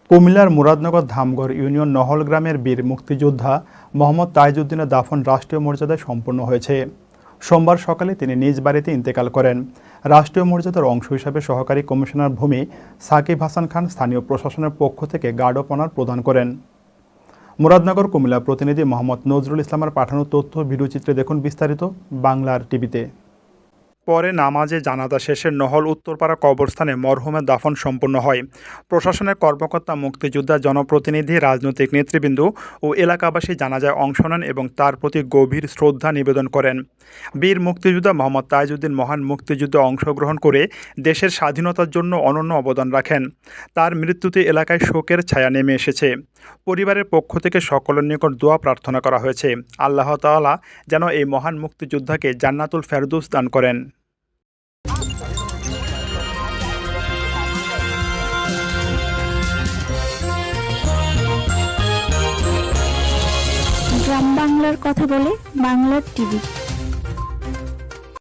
কুমিল্লার মুরাদনগর ধামগড় ইউনিয়ন নহল গ্রামের বীর মুক্তিযোদ্ধা মোহাম্মদ তাইজউদ্দিনের দাফন রাষ্ট্রীয় মর্যাদায় সম্পন্ন হয়েছে। সোমবার সকালে তিনি নিজ বাড়িতে ইন্তেকাল করেন। রাষ্ট্রীয় মর্যাদার অংশ হিসাবে সহকারী কমিশনার ভূমি সাকিব হাসান খান স্থানীয় প্রশাসনের পক্ষ থেকে গার্ড অফ অনার প্রদান করেন। মুরাদনগর কুমিল্লা প্রতিনিধি মোহাম্মদ নজরুল ইসলামের পাঠানো তথ্য ভিডিওচিত্রে দেখুন বিস্তারিত বাংলার টিভিতে। পরে নামাজে জানাজা শেষে নহল উত্তরপাড়া কবরস্থানে মরহুমের দাফন সম্পন্ন হয়। প্রশাসনের কর্মকর্তা, মুক্তিযোদ্ধা, জনপ্রতিনিধি, রাজনৈতিক নেতৃবৃন্দ ও এলাকাবাসী জানাজায় অংশ নেন এবং তার প্রতি গভীর শ্রদ্ধা নিবেদন করেন। বীর মুক্তিযোদ্ধা মোহাম্মদ তাইজউদ্দিন মহান মুক্তিযুদ্ধে অংশগ্রহণ করে দেশের স্বাধীনতার জন্য অনন্য অবদান রাখেন। তার মৃত্যুতে এলাকায় শোকের ছায়া নেমে এসেছে। পরিবারের পক্ষ থেকে সকলের নিকট দোয়া প্রার্থনা করা হয়েছে, আল্লাহ তাআলা যেন এই মহান মুক্তিযোদ্ধাকে জান্নাতুল ফেরদৌস দান করেন। গ্রাম বাংলার কথা বলে বাংলার টিভি।